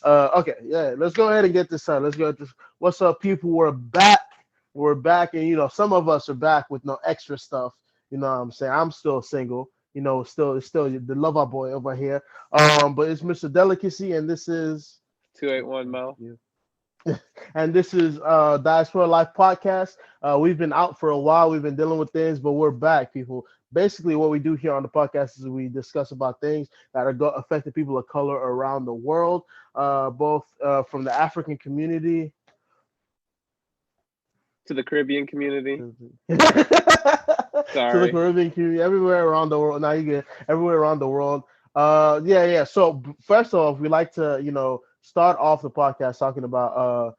Okay, yeah, let's go ahead and get this out. Let's go. What's up, people? We're back. We're back, and some of us are back with no extra stuff. You know what I'm saying? I'm still single. Still the lover boy over here. But it's Mr. Delicacy, and this is 281 Mo. you. And this is Diaspora Life Podcast. We've been out for a while. We've been dealing with things, but we're back, people. Basically, what we do here on the podcast is we discuss about things that are affecting people of color around the world, both from the African community To the Caribbean community. to the Sorry. Caribbean community, everywhere around the world. Now you get everywhere around the world. Yeah. So first off, we like to start off the podcast talking about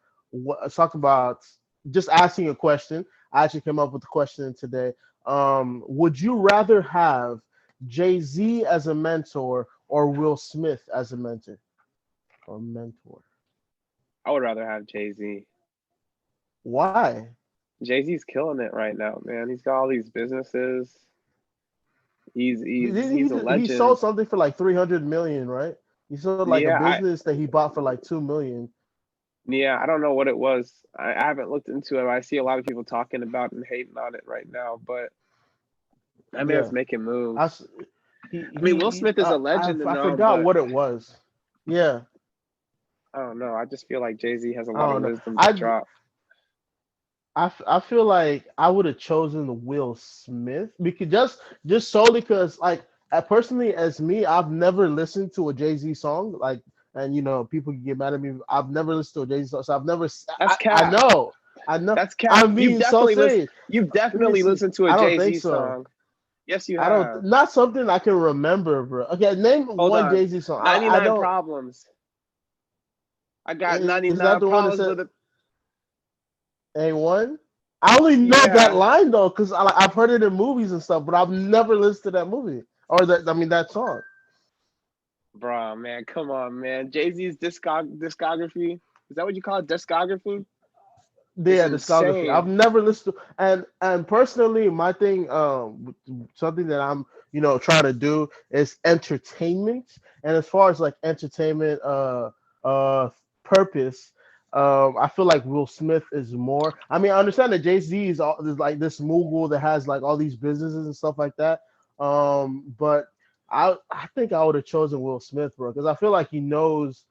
just asking a question. I actually came up with a question today. Would you rather have Jay-Z as a mentor or Will Smith as a mentor or mentor? I would rather have Jay-Z. Why? Jay-Z's killing it right now, man. He's got all these businesses. He's a He sold legend. something for like 300 million, right? He sold like a Yeah, business that he bought for like 2 million. I don't know what it was. I haven't looked into it. I see a lot of people talking about and hating on it right now, but that Yeah, man's making I moves. s- he I mean, Will Smith is a legend and I all, forgot but what it was. Yeah, I don't know. I just feel like Jay-Z has a I lot of don't know. wisdom to drop. I feel like I would have chosen Will Smith because just solely because like personally as me, I've never listened to a Jay Z song like, and people can get mad at me. I've never listened to a Jay Z song, so I've never. That's I cap. know, I know. That's cap. I'm being so serious. You've Let me definitely see. listened to a I don't think Jay-Z so. song. Yes, you I don't. have. Not something I can remember, bro. Okay, name Hold one on. Jay Z song. I 99 don't. problems. I got Is that 99 the one that problems said with it. a one? I only know that Yeah. line though, because I've heard it in movies and stuff, but I've never listened to that movie or that song. Bro, man, come on, man. Jay-Z's discography. Is that what you call it? Discography? It's Yeah, discography. I've insane. never listened to, and personally, my thing, something that I'm trying to do is entertainment, and as far as like entertainment, uh, purpose. I feel like Will Smith is more. I mean, I understand that Jay Z is like this mogul that has like all these businesses and stuff like that. But I think I would have chosen Will Smith, bro, because I feel like he knows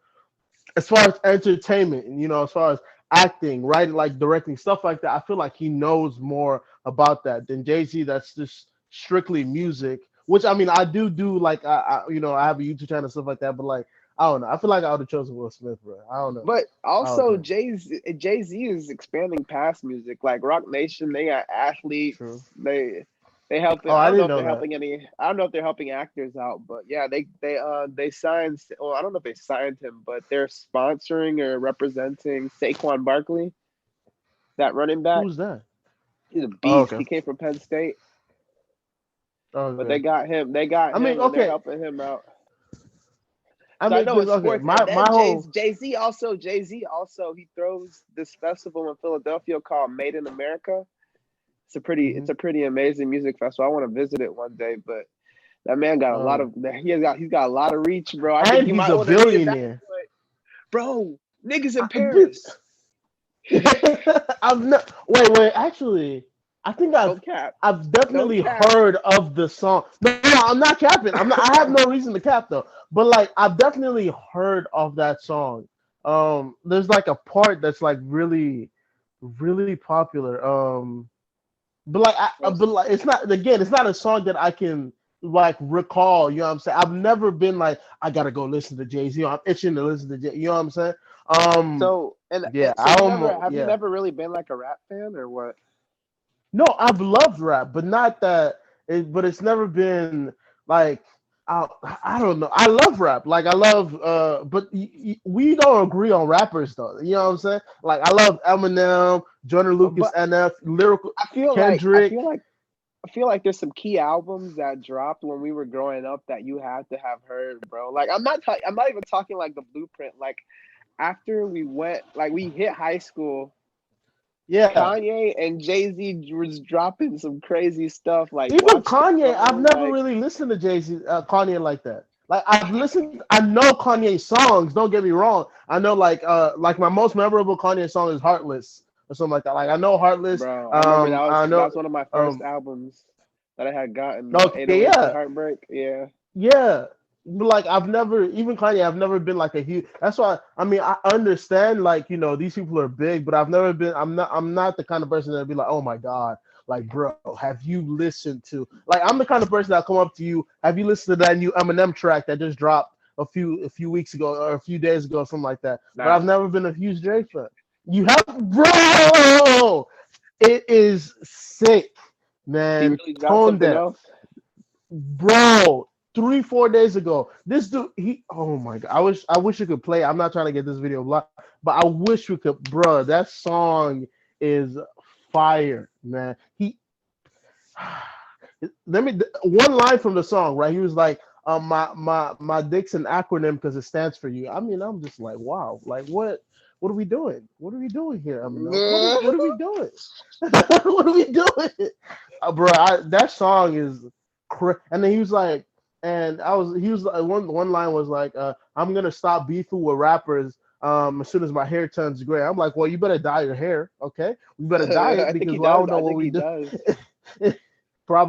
as far as entertainment, and as far as acting, writing, like directing, stuff like that. I feel like he knows more about that than Jay Z. That's just strictly music. Which I mean, I do like I have a YouTube channel and stuff like that. But like I don't know. I feel like I would have chosen Will Smith, bro. I don't know. But I don't also know. Jay-Z is expanding past music. Like Rock Nation, they got True. athletes. They helping. Oh, I I don't know didn't if they're know that. helping any. I don't know if they're helping actors out, but yeah, they signed. Well, I don't know if they signed him, but they're sponsoring or representing Saquon Barkley, that running back. Who's that? He's a Oh, beast. okay. He came from Penn State, but they Okay. got him. They got I mean, him, and they're okay. helping him out. I So I mean, know because it's okay, sports, and my then whole Jay Z also he throws this festival in Philadelphia called Made in America. hmm It's a pretty amazing music festival. I want to visit it one day, but that man got a lot um, of he's got a lot of reach, bro. I think and you he's might a want to meet him back, billionaire. but bro, niggas in But Paris. I've not. Wait. Actually, I think No cap, I've no definitely cap. heard of the song. No, I'm not capping. I'm not. I have no reason to cap though. But like, I've definitely heard of that song. There's like a part that's like really, really popular. But like, it's not. Again, it's not a song that I can like recall. You know what I'm saying? I've never been like, I gotta go listen to Jay Z. I'm itching to listen to Jay. You know what I'm saying? Um, So yeah, so you never have you yeah. never really been like a rap fan or what? No, I've loved rap, but not that. But it's never been like I, I don't know. I love rap, like I love. But we don't agree on rappers though. You know what I'm saying? Like I love Eminem, Jordan Lucas, But NF, lyrical I feel like I Kendrick. feel like I feel like there's some key albums that dropped when we were growing up that you had to have heard, bro. Like I'm not even talking like the blueprint. Like after we hit high school, Yeah, Kanye and Jay Z was dropping some crazy stuff like even "Watch the Kanye. I've Throne." never really listened to Jay Z, Kanye like that. like I've listened. I know Kanye songs. Don't get me wrong. I know like my most memorable Kanye song is Heartless or something like that. Like I know Heartless. Bro, I remember I that know. was one of my first albums that I had gotten. Okay, 808s and yeah, Heartbreak. Yeah. yeah. But like I've never even Kanye. I've never been like a huge. That's why I mean I understand like these people are big, but I've never been. I'm not the kind of person that'd be like, oh my god, like bro, have you listened to? Like I'm the kind of person that come up to you. Have you listened to that new Eminem track that just dropped a few weeks ago or a few days ago, something like that? But Nah. I've never been a huge Drake fan. You have, bro. It is sick, He man. really dropped Tone something deaf, else. bro. 3-4 days ago, this dude, oh my god, I wish you could play. I'm not trying to get this video live, but I wish we could, bro. That song is fire, man. Let me one line from the song, right? He was like, my dick's an acronym because it stands for you. I mean, I'm just like, wow, like what are we doing? What are we doing here, Eminem? What are we doing? What are we doing, bro? That song is, and then he was like, he was like, one line was like, I'm gonna stop beefing with rappers. As soon as my hair turns gray, I'm like, well, you better dye your hair, okay? You better dye it I think because he well, I does. don't know I what think we he do. does.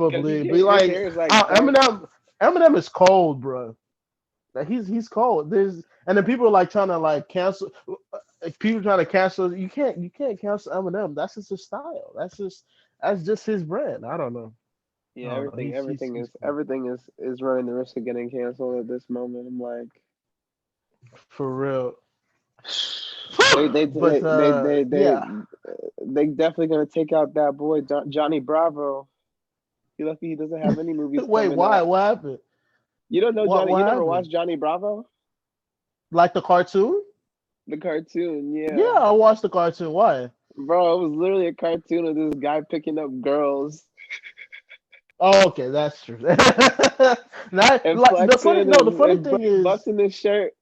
Because Probably, but his like hair is like dark. Eminem is cold, bro. Like he's cold. And then people are like trying to like cancel. People trying to cancel. You can't cancel Eminem. That's just his style. That's just his brand. I don't know. I Yeah, don't know. He's cool everything is running the risk of getting canceled at this moment. I'm like, for real. they they But they they they they, yeah. they definitely gonna take out that boy Johnny Bravo. You lucky he doesn't have any movies Wait, coming why? up. What happened? You don't know What Johnny? what You never happened? watched Johnny Bravo, Like the cartoon? the cartoon? Yeah, Yeah, I watched the cartoon. Why? bro, it was literally a cartoon of this guy picking up girls Oh, okay, that's true. Not and like the funny. flexing No, the funny and thing is, busting his shirt.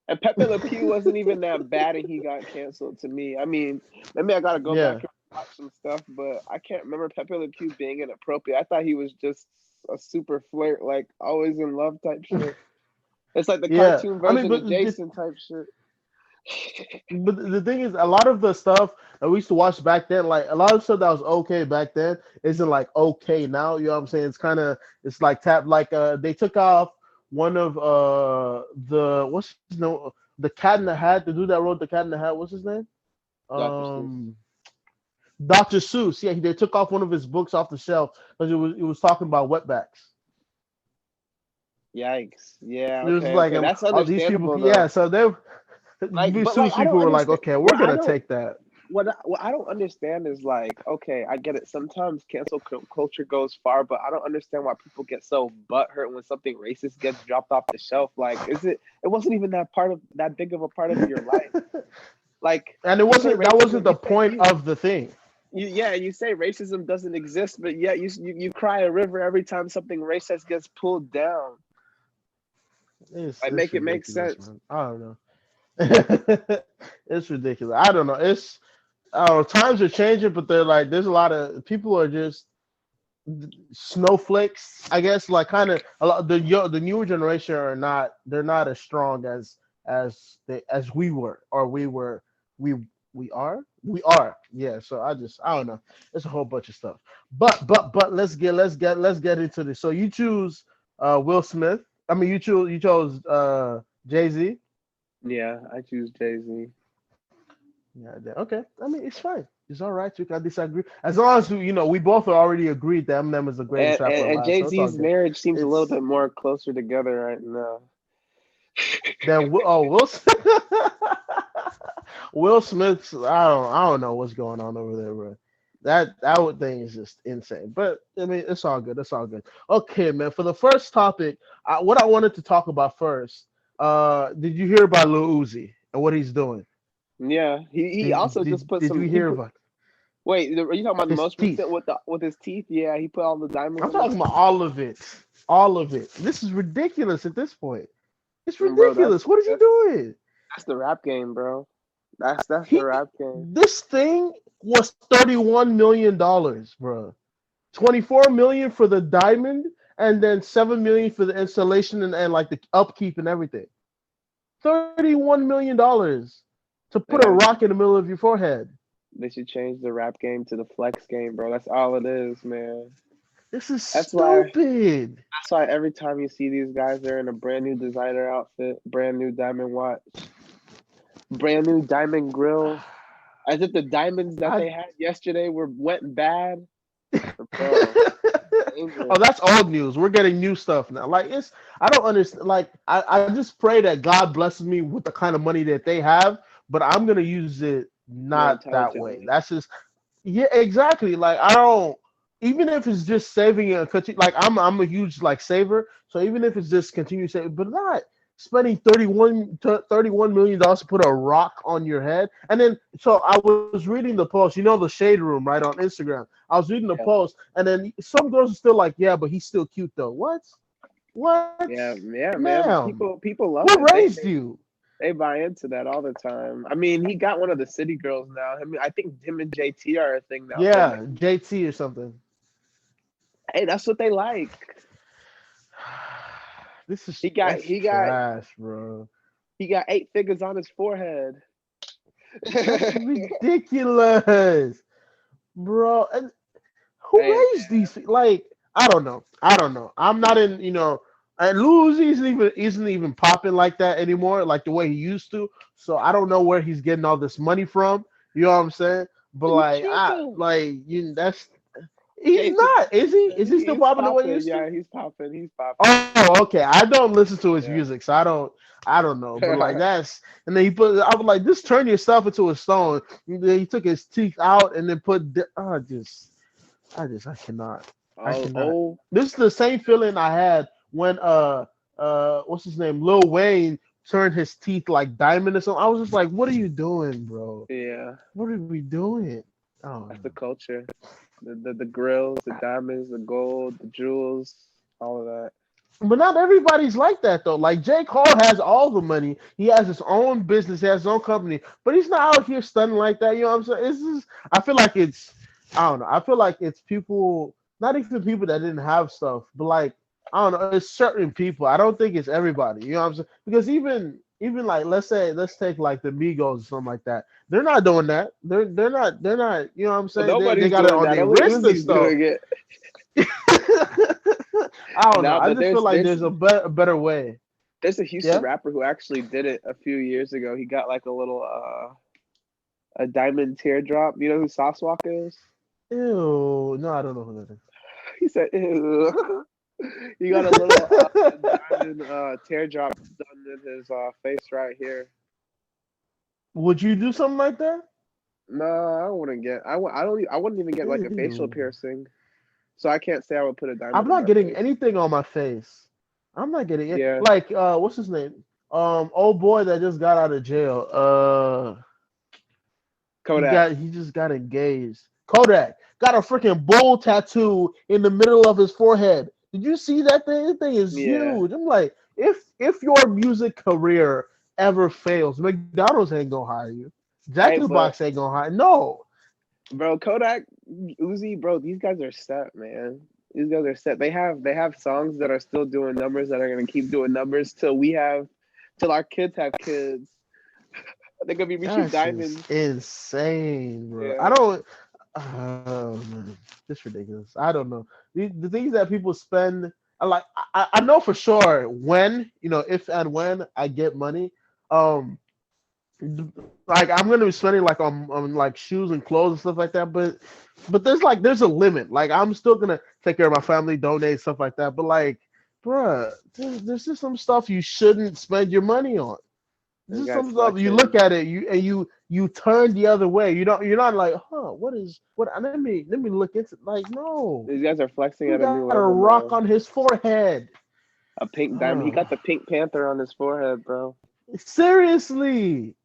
And Pepe Le Pew wasn't even that bad, and he got canceled to me. I mean, maybe I gotta go back yeah. and watch some stuff, but I can't remember Pepe Le Pew being inappropriate. I thought he was just a super flirt, like always in love type shit. It's like the Yeah, cartoon I mean, version of Jason type shit. but the thing is, a lot of the stuff that we used to watch back then, like a lot of stuff that was okay back then, isn't like okay now. You know what I'm saying? It's like tap like they took off one of the what's his name, the Cat in the Hat, the dude that wrote the Cat in the Hat. What's his name? Dr. Seuss. Um, Dr. Seuss. Yeah, they took off one of his books off the shelf because it was talking about wetbacks. Yikes. Yeah, It was okay, like okay. That's all these people, understandable yeah. though. So they But Seuss I don't people were like, understand. okay, we're gonna take that. What I don't understand is like, okay, I get it. Sometimes culture goes far, but I don't understand why people get so butthurt when something racist gets dropped off the shelf. Like, is it? It wasn't even that big of a part of your life. Like, And it you say wasn't that wasn't racism, the point of the thing. you say racism doesn't exist, but yet you cry a river every time something racist gets pulled down. Like, It's make it make ridiculous, sense. man. I don't know. It's ridiculous. I don't know. I don't know. Times are changing, but they're like there's a lot of people are just snowflakes. I guess like kind of a lot the newer generation are not they're not as strong as we were or we we are yeah. So I don't know. It's a whole bunch of stuff. But let's get into this. So you choose Will Smith. I mean you chose Jay-Z. Yeah, I choose Jay-Z. Yeah, okay. I mean, it's fine. It's all right. We can disagree as long as we both are already agreed that Eminem is the greatest rapper And alive. Jay So it's all Z's good. marriage seems a little It's bit more closer together right now. then Will Will Smith's. I don't know what's going on over there, bro. That thing is just insane. But I mean, it's all good. It's all good. Okay, man. For the first topic, what I wanted to talk about first. Did you hear about Lil Uzi and what he's doing? Yeah, he Did also did, just put did you some. hear about Wait, are you talking about the his most teeth? recent with his teeth? Yeah, he put all the diamonds I'm in his talking about teeth. all of it. All of it. This is ridiculous at this point. It's Bro, ridiculous. What is he that's doing? that's the rap game, bro. That's the He rap game. this thing was $31 million, bro. 24 million for the diamond and then 7 million for the installation and like the upkeep and everything. $31 million to put a Yeah, rock in the middle of your forehead. they should change the rap game to the flex game, bro. That's all it is, man. This is That's why. stupid. That's why every time you see these guys, they're in a brand new designer outfit, brand new diamond watch, brand new diamond grill, as if the diamonds that I they had yesterday went bad. Bro, Oh, dangerous. that's old news. We're getting new stuff now. Like it's I don't understand. Like I just pray that God blesses me with the kind of money that they have, but I'm gonna use it More not that way. intelligently. That's just yeah, exactly. Like I don't even if it's just saving and continue like I'm a huge like saver. So even if it's just continue saving, but not spending 31 million dollars to put a rock on your head. And then so I was reading the post, the shade room, right, on Instagram. I was reading the Yeah, post, and then some girls are still like, yeah, but he's still cute though. What? yeah, man. Ma'am, People love who it. raised you? They buy into that all the time. I mean, he got one of the city girls now. I mean, I think him and JT are a thing now. So Yeah, JT or something. hey, that's what they like. This is He got that's he got trash, bro. he got 8 figures on his forehead. That's ridiculous, bro. And who Hey, raised these? Like, I don't know. I don't know. I'm not in. And Lil Uzi isn't even popping like that anymore, like the way he used to. So I don't know where he's getting all this money from. You know what I'm saying? But you like, tripping? that's he's JT, not. Is he? Is he still he's popping the way he popping. used to? Yeah, he's popping. He's popping. Oh, okay. I don't listen to his Yeah. music, so I don't know. But like that's and then I was like, just turn yourself into a stone. And then he took his teeth out and then I cannot. I Oh, cannot. oh, This is the same feeling I had when what's his name? Lil Wayne turned his teeth like diamond or something. I was just like, what are you doing, bro? yeah. What are we doing? Oh That's the culture. The grills, the diamonds, the gold, the jewels, all of that. but not everybody's like that though. Like J. Cole has all the money. He has his own business, he has his own company, but he's not out here stunning like that. You know what I'm saying? It's just I feel like it's I don't know. I feel like it's people, not even people that didn't have stuff, but like I don't know, it's certain people. I don't think it's everybody. You know what I'm saying? Because even like let's take like the Migos or something like that. They're not doing that. They're not. You know what I'm Well, saying? They nobody's got it doing on that. their Only wrist and Uzi's stuff. doing it. I don't know. Nah, I but just feel like there's there's a better way. there's a Houston Yeah. rapper who actually did it a few years ago. He got like a little a diamond teardrop. You know who Saucewalk is? Ew. No, I don't know who that He said, ew. He got a little diamond teardrop done in his face right here. Would you do something like that? No, I wouldn't get. I wouldn't even get like a facial Ew. piercing. So I can't say I would put a I'm diamond in not my getting face. anything on my face. I'm not getting it. Yeah. Like, what's his name? Old boy that just got out of jail. Kodak. He just got engaged. Kodak got a freaking bull tattoo in the middle of his forehead. Did you see that thing? That thing is Yeah. huge. I'm like, if your music career ever fails, McDonald's ain't gonna hire you. Jack Hey, in the but Box ain't gonna hire. No. bro, Kodak, Uzi, bro, these guys are set, man. These guys are set. They have songs that are still doing numbers that are gonna keep doing numbers till our kids have kids. They're gonna be reaching That's diamonds. just insane, bro. I Yeah. don't. Man, it's ridiculous. I don't know the things that people spend. I know for sure when if and when I get money, um, like I'm gonna be spending like on like shoes and clothes and stuff like that. But there's a limit. Like I'm still gonna take care of my family, donate stuff like that. But like, bruh, there's just some stuff you shouldn't spend your money on. This This is guy's some stuff you look flexing. at it, you turn the other way. You're not like, what? Let me look into like no. These guys are flexing He at a got new a level, rock bro. on his forehead. A pink diamond. He Uh, got the Pink Panther on his forehead, bro. seriously,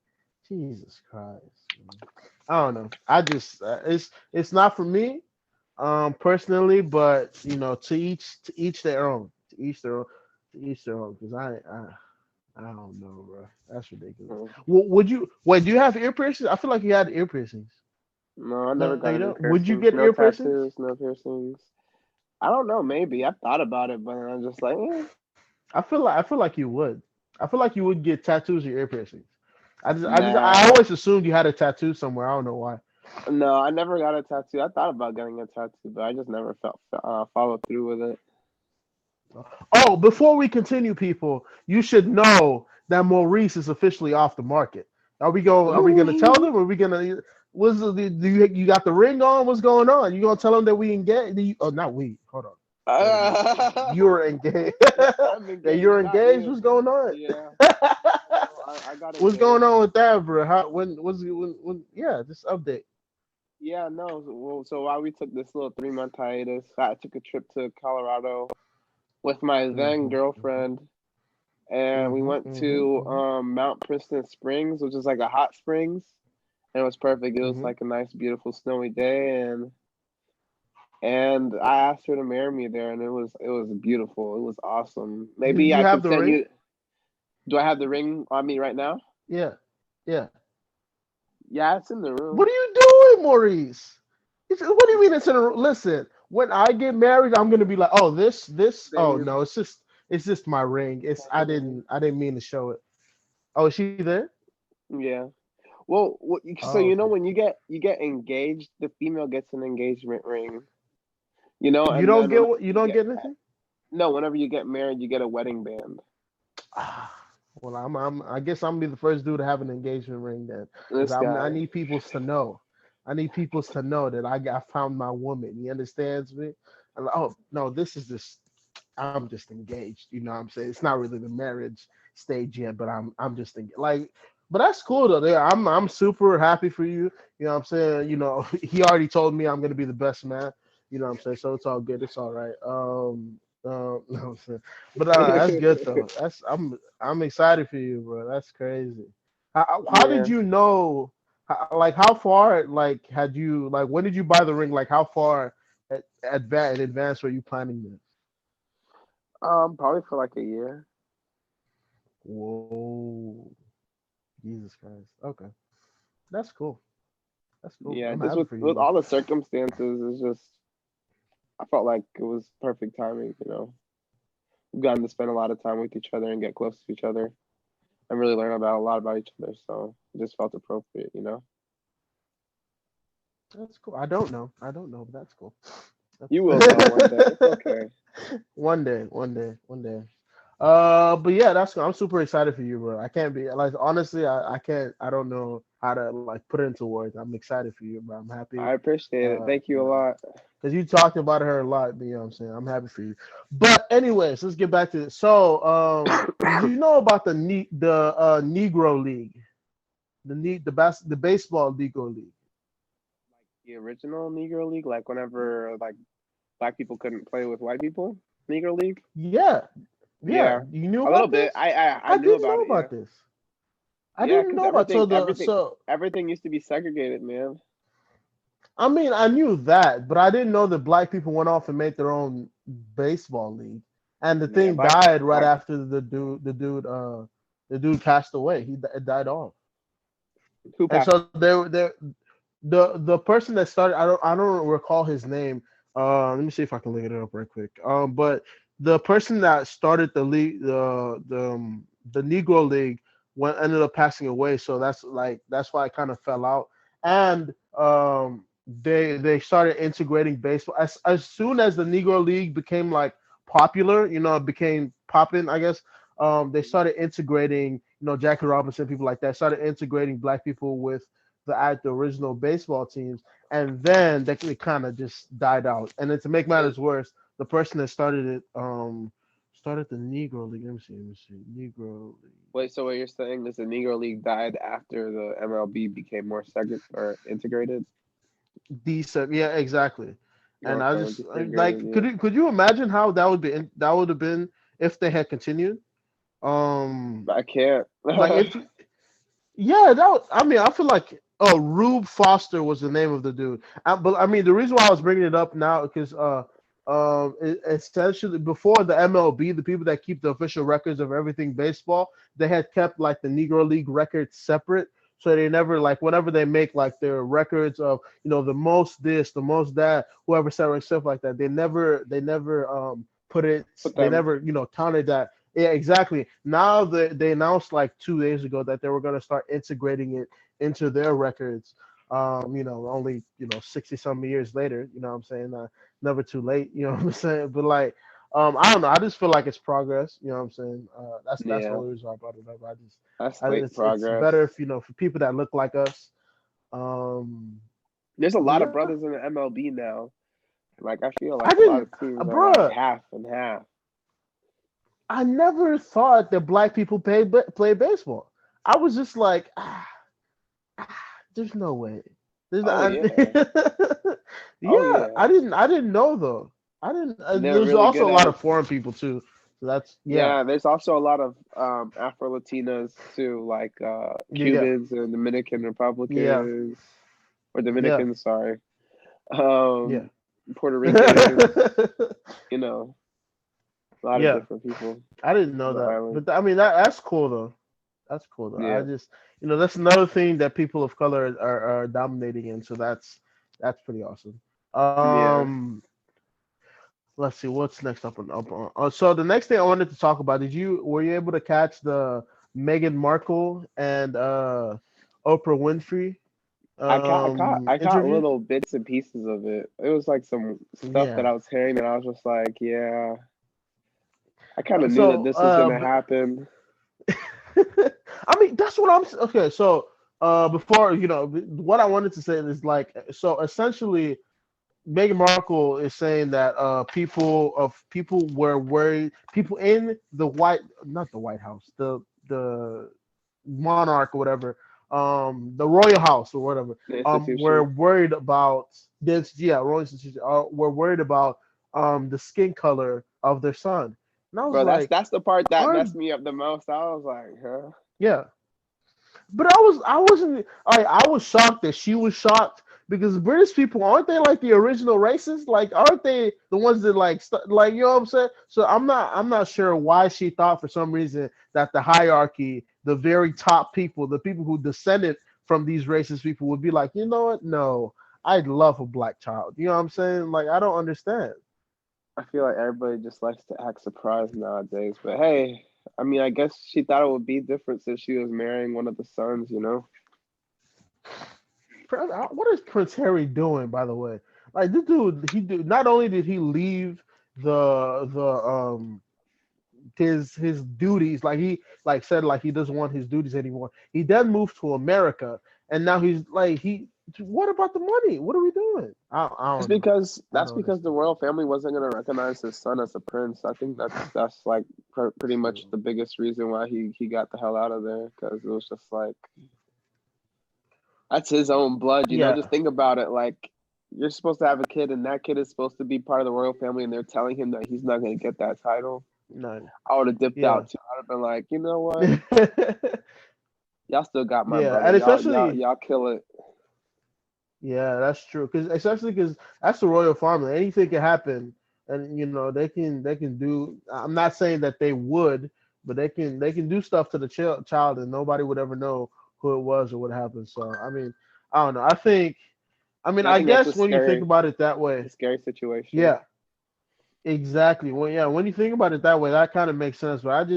Jesus Christ. I don't know. I just it's not for me, personally, but to each their own, to each their own, to each their own. Because I don't know, bro. That's ridiculous. Mm. Would you wait? Do you have ear piercings? I feel like you had ear piercings. No, I never No, got you any don't. Would you piercings. get No ear piercings? tattoos. No piercings. I don't know. Maybe I've thought about it, but I'm just like, I feel like you would. I feel like you would get tattoos or ear piercings. I nah. always assumed you had a tattoo somewhere. I don't know why. No, I never got a tattoo. I thought about getting a tattoo, but I just never felt followed through with it. Oh, before we continue, people, you should know that Maurice is officially off the market. Are we gonna tell them? Are we gonna? What's the? Do you got the ring on? What's going on? You gonna tell them that we engaged? Oh, not we. Hold on. You're engaged. I'm That engaged, you're not engaged. you. What's going on? Yeah. No, I got What's going engaged. on with that, bro? How? When? Yeah, just update. Yeah, no. So while we took this little 3 month hiatus, I took a trip to Colorado with my then Mm-hmm. girlfriend, and we Mm-hmm. went Mm-hmm. to Mm-hmm. Mount Princeton Springs, which is like a hot springs, and it was perfect. It was Mm-hmm. like a nice, beautiful, snowy day, and I asked her to marry me there, and it was beautiful. It was awesome. Did Maybe you I have could the send ring? you. Do I have the ring on me right now? Yeah. Yeah. Yeah, it's in the What room. are you doing, Maurice? What do you mean it's in a listen? When I get married, I'm gonna be like, oh, this. There Oh you no, it's just my ring. It's I didn't mean to show it. Oh, is she there? Yeah. Well, so Oh, okay. when you get engaged, the female gets an engagement ring. You And don't then get whenever what? You you don't get get anything? no, whenever you get married, you get a wedding band. Ah, well, I guess I'm gonna be the first dude to have an engagement ring then, because This I guy. need peoples to know. I need peoples to know that I found my woman. You understands me? I'm like, oh no, this is just I'm just engaged. You know what I'm saying? It's not really the marriage stage yet, but I'm just like, but that's cool though. I'm super happy for you. You know what I'm saying? You know, he already told me I'm gonna be the best man. You know what I'm saying? So it's all good. It's all right. No, I'm saying, but that's good though. I'm excited for you, bro. That's crazy. How did Yeah. you know? Like how far? Like had you like when did you buy the ring? Like how far in advance were you planning this? Probably for like a year. Whoa, Jesus Christ. Okay, that's cool. That's cool. Yeah, I'm just happy with for you, with bro. all the circumstances, it's just I felt like it was perfect timing. We've gotten to spend a lot of time with each other and get close to each other and really learn about a lot about each other. So it just felt appropriate. That's cool. I don't know. I don't know, but that's cool. You will know one day. It's That's okay. one day, one day, one day. But yeah, that's I'm super excited for you, bro. I can't be like honestly, I can't. I don't know how to like put it into words. I'm excited for you, bro. I'm happy. I appreciate it. Thank you a lot. Because you talked about her a lot. You know what I'm saying? I'm happy for you. But anyways, let's get back to it. So, did you know about the Negro League, the baseball Negro League? The original Negro League, like whenever like black people couldn't play with white people, Negro League. Yeah, yeah. Yeah, You knew a little about bit. this? I I knew didn't about know it. Yeah, about this. I yeah, didn't because know about everything, so the everything, so everything used to be segregated, man. I mean I knew that, but I didn't know that black people went off and made their own baseball league, and the Yeah, thing black, died right black. after the dude passed away. It died off, Who and passed? so the person that started I don't recall his name. Let me see if I can look it up right quick. But the person that started the league, the Negro League, ended up passing away. So that's why it kind of fell out. And they started integrating baseball as soon as the Negro League became like popular. It became popping, I guess. They started integrating, Jackie Robinson, people like that, started integrating black people with the original baseball teams, and then it kind of just died out. And then to make Wait, matters worse, the person that started it started the Negro League. Let me see, Negro League. so what you're saying is the Negro League died after the MLB became more segregated or integrated? Decent, yeah, exactly. And I Okay, just integrated. like, Yeah, could you imagine how that would have been if they had continued? Um, I can't. like if Yeah, I mean, I feel like Rube Foster was the name of the dude. But I mean, the reason why I was bringing it up now because essentially before the MLB, the people that keep the official records of everything baseball, they had kept like the Negro League records separate. So they never like whenever they make like their records of the most this, the most that, whoever said and stuff like that. They never put it. Put They them. never counted that. Yeah, exactly. Now they announced like 2 days ago that they were gonna start integrating it into their records. Only 60 some years later. You know what I'm saying? Never too late. You know what I'm saying? But like, I don't know. I just feel like it's progress. You know what I'm saying? That's the Yeah, only reason I brought it up. that's great It's progress. better if for people that look like us. Um, There's a but lot of yeah, brothers in the MLB now. Like I feel I like a lot didn't, of teams are like bruh. half and half. I never thought that black people play baseball. I was just like, there's no way. There's Oh not, yeah. Oh yeah. yeah. I didn't know though. I didn't. They're There's really also good a at lot it. of foreign people too. So that's yeah, Yeah, there's also a lot of Afro Latinas too, like yeah, Cubans and Dominican yeah, Republicans or yeah, Dominicans, sorry. yeah, Um, Puerto Ricans, you know, a lot of yeah. different people I didn't know on the that, island. but I mean that's cool though. That's cool though. I Yeah. just that's another thing that people of color are dominating in. So that's pretty awesome. Yeah. Let's see what's next up on. So the next thing I wanted to talk about. Were you able to catch the Meghan Markle and Oprah Winfrey I caught interview? little bits and pieces of it. It was like some stuff that Yeah. I was hearing that I was just like, yeah, I kind of knew that So this was gonna happen. I mean that's what I'm okay. So before what I wanted to say is like so essentially Meghan Markle is saying that people were worried, people in the not the White House, the monarch or whatever, the royal house or whatever, The were institution. worried about this. Yeah, royal institution. Were worried about the skin color of their son, and I was Bro, like, that's the part that messed aren't me up the most. I was like, huh? yeah. But I wasn't I was shocked that she was shocked because British people aren't they like the original racists? Like aren't they the ones that like you know what I'm saying? So I'm not sure why she thought for some reason that the hierarchy, the very top people, the people who descended from these racist people would be like, you know what? No, I'd love a black child. You know what I'm saying? Like I don't understand. I feel like everybody just likes to act surprised nowadays. But hey, I mean, I guess she thought it would be different since she was marrying one of the sons, you know? What is Prince Harry doing, by the way? Like this dude, he do not only did he leave the his duties, like he like said like he doesn't want his duties anymore. He then moved to America, and now he's like he. What about the money? What are we doing? I That's don't know. because I that's don't because the understand. royal family wasn't gonna recognize his son as a prince. I think that's like pretty much True. the biggest reason why he got the hell out of there because it was just like that's his own blood, you know. Yeah. Just think about it. Like you're supposed to have a kid, and that kid is supposed to be part of the royal family, and they're telling him that he's not gonna get that title. No. I would have dipped Yeah. out too. I'd have been like, you know what? Y'all still got my Yeah, brother. and especially Y'all kill it. yeah, that's true. Because especially because that's the royal family. Anything can happen, and they can do. I'm not saying that they would, but they can do stuff to the child, and nobody would ever know who it was or what happened. So I mean, I don't know. I mean, And I I think that's guess when you think about it that way, a scary situation. yeah, exactly. Well, yeah, when you think about it that way, that kind of makes sense. But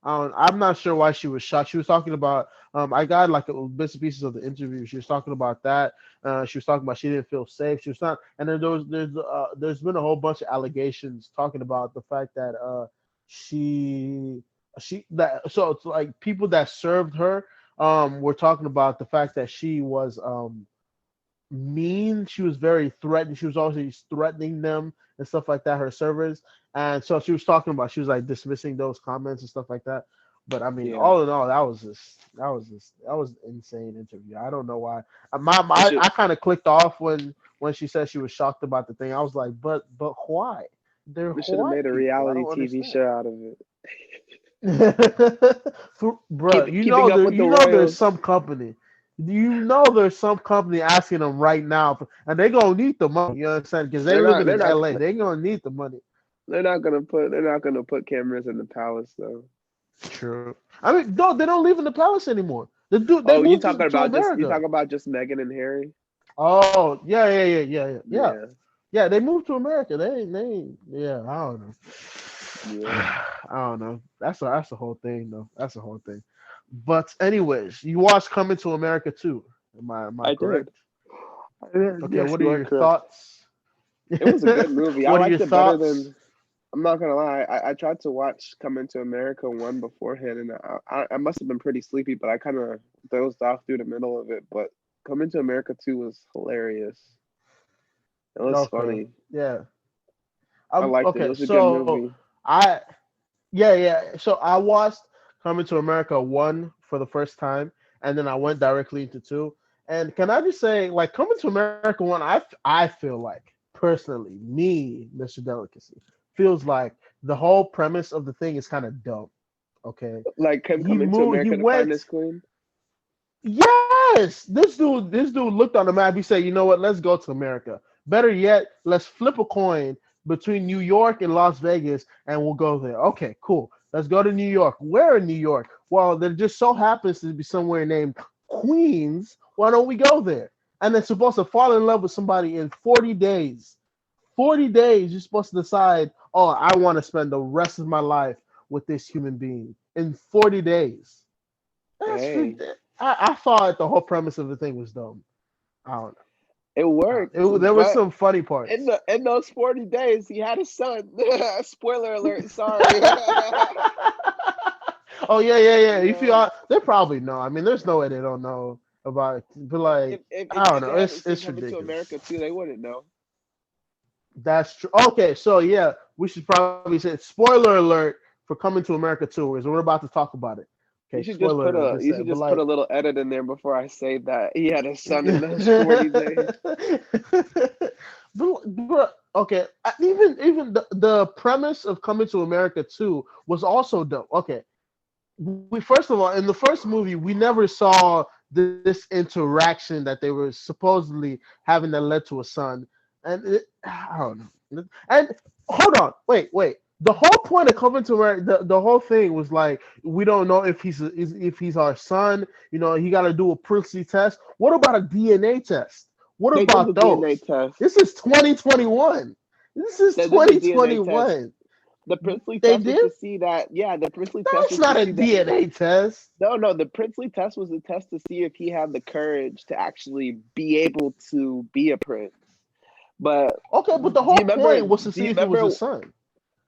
I'm not sure why she was shocked. She was talking about. I got like bits and pieces of the interview. She was talking about that. She was talking about she didn't feel safe. She was not, and then there's been a whole bunch of allegations talking about the fact that she that so it's like people that served her were talking about the fact that she was mean. She was very threatened. She was always threatening them and stuff like that, her servers. And so she was talking about, she was like dismissing those comments and stuff like that. But I mean, Yeah. all in all, that was an insane interview. I don't know why. They should I kind of clicked off when she said she was shocked about the thing. I was like, but why? They're they should have white made a people. I reality don't TV understand. show out of it. Bro, Keeping up with the there's royals. some company. There's some company asking them right now, and they're gonna need the money. You understand? Because they living They're in not LA, they're gonna need the money. they're not gonna put cameras in the palace though. True. I mean, no, they don't live in the palace anymore. The dude, they Oh, moved to you America. talking about just Meghan and Harry? Oh, yeah. Yeah, Yeah, they moved to America. Yeah, I don't know. yeah. I don't know. That's the whole thing, though. That's the whole thing. But anyways, you watched Coming to America too. Am I I did. correct? I did. Okay, Yes, what are you are your correct. thoughts? It was a good movie. I What are your liked it better thoughts? than. I'm not gonna lie. I tried to watch Coming to America one beforehand, and I must have been pretty sleepy, but I kind of dozed off through the middle of it. But Coming to America 2 was hilarious. It was Okay, funny. yeah. I liked it. It Okay, was a good so movie. I yeah. So I watched Coming to America one for the first time, and then I went directly into two. And can I just say, like Coming to America one, I feel like personally, me, Mr. Delicacy, feels like the whole premise of the thing is kind of dumb. Okay, Like him he coming to moved, he America to find went. his queen. Yes, this dude looked on the map. He said, "You know what? Let's go to America. Better yet, let's flip a coin between New York and Las Vegas, and we'll go there." Okay, cool. Let's go to New York. Where in New York? Well, there just so happens to be somewhere named Queens. Why don't we go there? And they're supposed to fall in love with somebody in 40 days. 40 days, you're supposed to decide, oh, I want to spend the rest of my life with this human being in 40 days. That's Hey, I thought the whole premise of the thing was dumb. I don't know. it worked, There was but some funny in parts. those 40 days, he had a son. Spoiler alert. Sorry. Oh yeah. If you Yeah. are, they probably know. I mean, there's no way they don't know about it. But like, I don't If know. they haven't seen It's Coming to ridiculous. America too, they wouldn't know. That's true. Okay, so yeah, we should probably say spoiler alert for Coming to America 2 is we're about to talk about it. Okay, spoiler alert. Just You say, should but just put like, a little edit in there before I say that he had a son in those 40 days. Okay, even the premise of Coming to America 2 was also dumb. Okay, we first of all in the first movie we never saw this interaction that they were supposedly having that led to a son, and I don't know. And hold on, wait. The whole point of Coming to America, the whole thing was like we don't know if he's our son. You know, he got to do a princely test. What about a DNA test? What They did the about DNA those? test. This is 2021. This is They did the DNA test. 2021. The princely They test was did? to see that, yeah, the princely test That's was to not a see that. DNA test. No, the princely test was a test to see if he had the courage to actually be able to be a prince. But Okay, but the do you whole remember? point was to Do see you if it was remember? his son.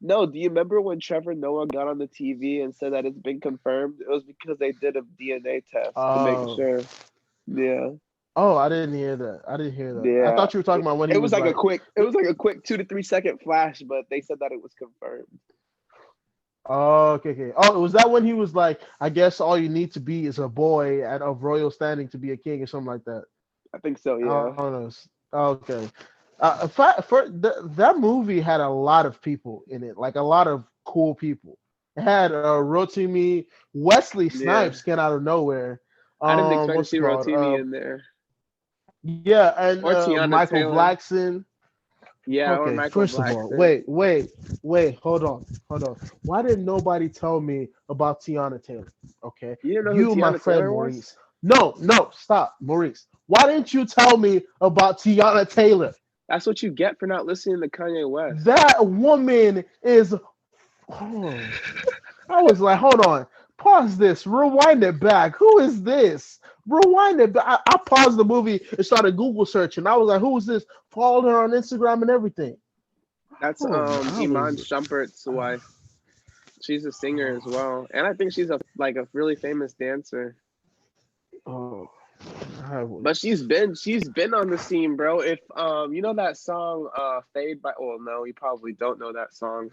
No, do you remember when Trevor Noah got on the TV and said that it's been confirmed? It was because they did a DNA test to make Oh, sure. Yeah, oh, I didn't hear that. I didn't hear that. I yeah. thought you were talking about when he It was was like a like, quick. It was like a quick 2 to 3 second flash, but they said that it was confirmed. oh, okay. Oh, was that when he was like, I guess all you need to be is a boy at of royal standing to be a king or something like that. I think so. I Yeah. don't know. Okay. That movie had a lot of people in it, like a lot of cool people. It had Rotimi, Wesley Yeah. Snipes came out of nowhere. I didn't expect to What's it see called? Rotimi in there Yeah, and or Tiana Michael Taylor. Blackson. Yeah, or Okay, Michael first of all, Blackson. wait, hold on. Why didn't nobody tell me about Tiana Taylor? Okay, You didn't know who you, my Tiana friend Taylor was? Maurice. No, stop, Maurice. Why didn't you tell me about Tiana Taylor? That's what you get for not listening to Kanye West. That woman is. Oh, I was like, hold on, pause this, rewind it back. Who is this? Rewind it back. I paused the movie and started Google searching. I was like, who is this? Followed her on Instagram and everything. That's Oh, I Iman was. Shumpert's wife. She's a singer as well, and I think she's a really famous dancer. Oh, I But was. she's been on the scene, bro. If you know that song Fade by, well, no, you probably don't know that song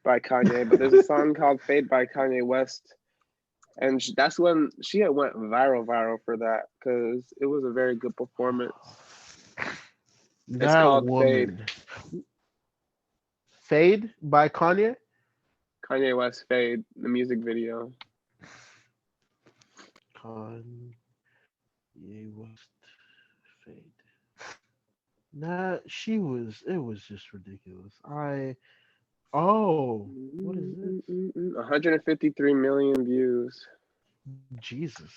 by Kanye, but there's a song called Fade by Kanye West, and that's when she had went viral for that because it was a very good performance. It's That called Fade. woman. Fade by Kanye. Kanye West Fade, the music video. Kanye West Fade. Nah, she was. It was just ridiculous. Oh, what is this? 153 million views. Jesus.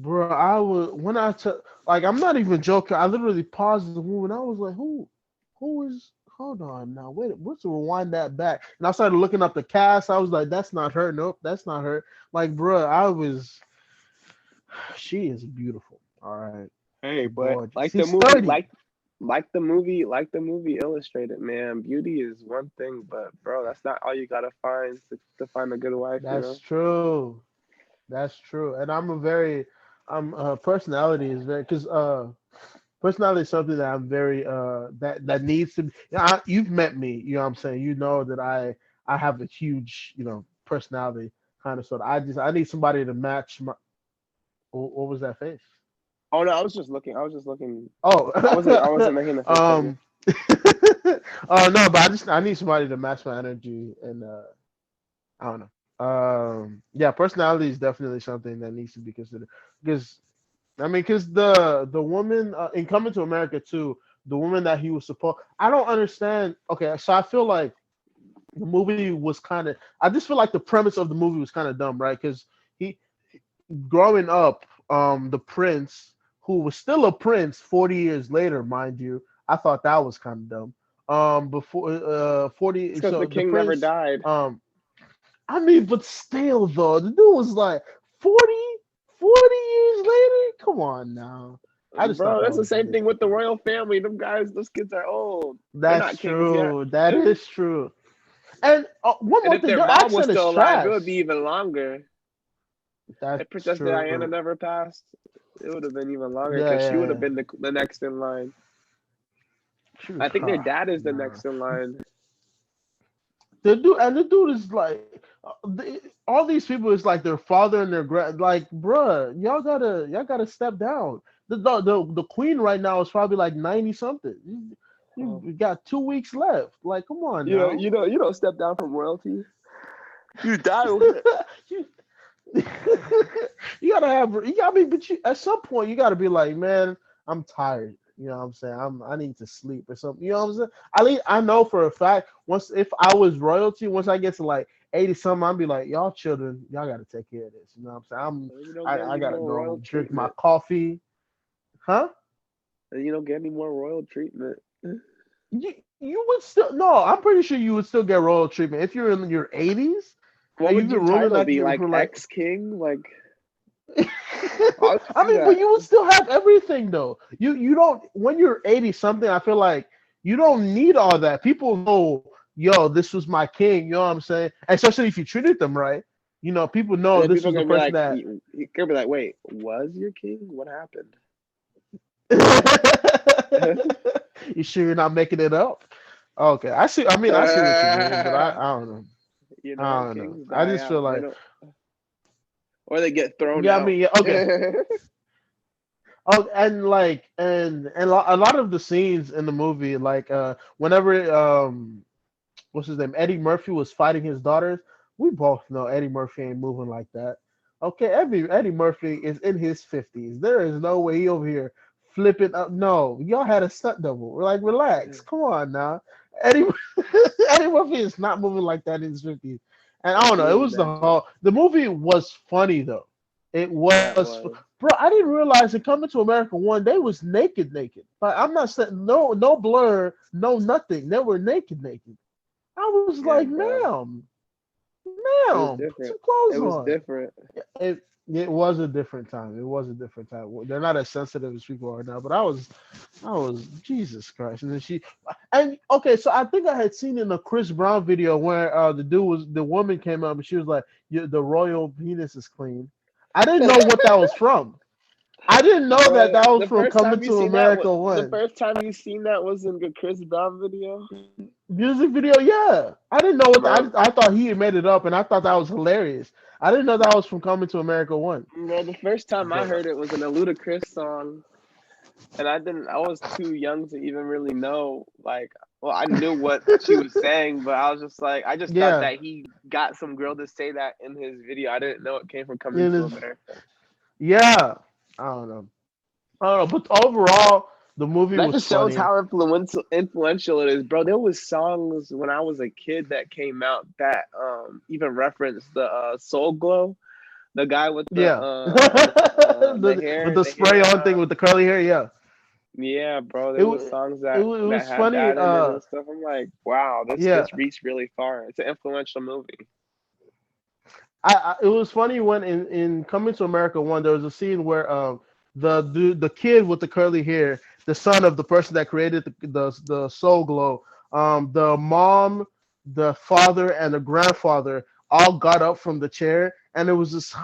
bro. I was when I took like I'm not even joking. I literally paused the movie and I was like, who is? Hold on now, wait. Let's rewind that back. And I started looking up the cast. I was like, that's not her. Nope, that's not her. Like, bro, I was. She is beautiful. All right, Hey, but gorgeous. like the She's movie, 30. like the movie illustrated, man. Beauty is one thing, but bro, that's not all you gotta find to find a good wife, you That's know. true. That's true. And I'm a very, personality is very because personality is something that I'm very that needs to be. You've met me. You know what I'm saying. You know that I have a huge personality kind of sort. I need somebody to match my. What was that face? Oh no, I was just looking. I was just looking. Oh, I wasn't making the face at you. um, oh no, but I need somebody to match my energy, and I don't know. Yeah, personality is definitely something that needs to be considered because I mean, because the woman in Coming to America too, the woman that he was supposed, I don't understand. Okay, so I feel like the movie was kind of, I just feel like the premise of the movie was kind of dumb, right? Because he growing up, the prince who was still a prince 40 years later, mind you, I thought that was kind of dumb. Before It's 40, because so the the king never prince, died. I mean, but still though, the dude was like 40 years later. Come on now. I just thought Bro, that that's the was same thing with the ridiculous. royal family. Them guys, those kids are old. They're That's not kings yet. true. That is true. And one And more if thing, their their mom was accent is still alive, it would be trash. even longer. If That's Princess Diana true. never passed, it would have been even longer Yeah, because she would yeah, have yeah. been the next in line. She was I think their hot. dad is the Nah. next in line. The dude is like, all these people is like their father and their grand. Like, bruh, y'all gotta step down. The queen right now is probably like 90 something. You Oh. got 2 weeks left. Like, come on now. You don't step down from royalty. You die with it. you, you gotta have. You gotta be. But at some point, you gotta be like, man, I'm tired. You know what I'm saying? I need to sleep or something. You know what I'm saying? I know for a fact. Once if I was royalty, once I get to like 80 something, I'll be like, y'all children, y'all gotta take care of this. You know what I'm saying? You don't get I any gotta more royal go drink my treatment. coffee. Huh? You don't get any more royal treatment. You would still no. I'm pretty sure you would still get royal treatment if you're in your 80s What and you've would your been ruling title like be? Like for like ex king? Like why would I you do mean, but that? you would still have everything though. You don't when you're 80 something. I feel like you don't need all that. People know, yo, this was my king. You know what I'm saying? Especially if you treated them right. People And know then this people was are the gonna be person like, that. you're gonna be like, wait, was your king? What happened? You sure you're not making it up? Okay, I see. I mean, I see what you mean, but I don't know. I don't know. Kings I die just feel out. They like, don't, or they get thrown yeah. I out. mean, yeah. Okay. Oh, and like, a lot of the scenes in the movie, like, whenever what's his name, Eddie Murphy was fighting his daughters, we both know Eddie Murphy ain't moving like that. Okay, Eddie Murphy is in his 50s. There is no way he over here flipping up. No, y'all had a stunt double. We're like, relax. Come on now. Eddie Eddie Murphy is not moving like that in his 50s. And I don't know. He It was was dead too. the movie was funny though. It Yeah, it was, was. bro. I didn't realize in Coming to America one, they was naked, naked. Like I'm not saying no blur, no nothing. They were naked, naked. I was Yeah, like, bro. It was put some different. clothes It was on. different. It was a different time. It was a different time. They're not as sensitive as people are now. But I was Jesus Christ. And then and okay, so I think I had seen in a Chris Brown video where the woman came up and she was like, the royal penis is clean. I didn't know what that was from. I didn't know that Bro, that was from Coming to America the one. first time you seen that was in the Chris Brown video. Music video, yeah. I didn't know Bro, I thought he had made it up, and I thought that was hilarious. I didn't know that was from Coming to America one. the first time I But heard it was in a Ludacris song, and I was too young to even really know. Like, well, I knew what she was saying, but I was just like, I just thought yeah, that he got some girl to say that in his video. I didn't know it came from Coming it to is. America. Yeah, I don't know. I don't know. But overall, the movie That was just shows funny. how influential it is, bro. There was songs when I was a kid that came out that even referenced the Soul Glow. The guy Yeah. the With hair, the the spray hair. on thing with the curly hair. Yeah. Yeah, bro. It There was was songs it that was had funny. that in it and stuff. I'm like, wow, Yeah. this reached really far. It's an influential movie. It was funny when in Coming to America one there was a scene where the kid with the curly hair, the son of the person that created the Soul Glow, the mom, the father, and the grandfather all got up from the chair, and it was this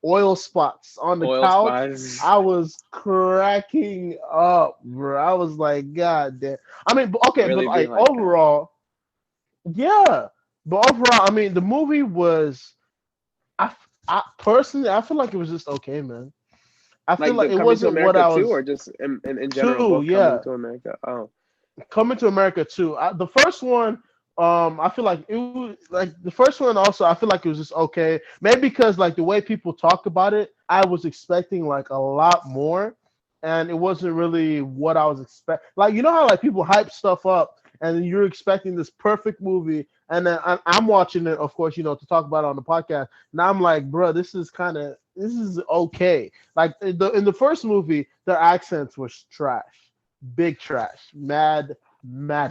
oil spots on the Oil couch. spies. I was cracking up, bro. I was like, God damn. I mean, okay, but Really be like like that. overall, yeah. But overall, I mean, the movie was. I personally, I feel like it was just okay, man. I feel Like like the it Coming to wasn't what America I too, was or just in general, too. both Coming Yeah, to America. Oh, Coming to America too. The first one, I feel like it was like the first one. Also, I feel like it was just okay. Maybe because like the way people talk about it, I was expecting like a lot more, and it wasn't really what I was expecting. Like you know how like people hype stuff up, and you're expecting this perfect movie, and then I'm watching it, of course, to talk about it on the podcast. And I'm like, bro, this is okay. Like in the first movie, their accents were trash, big trash, mad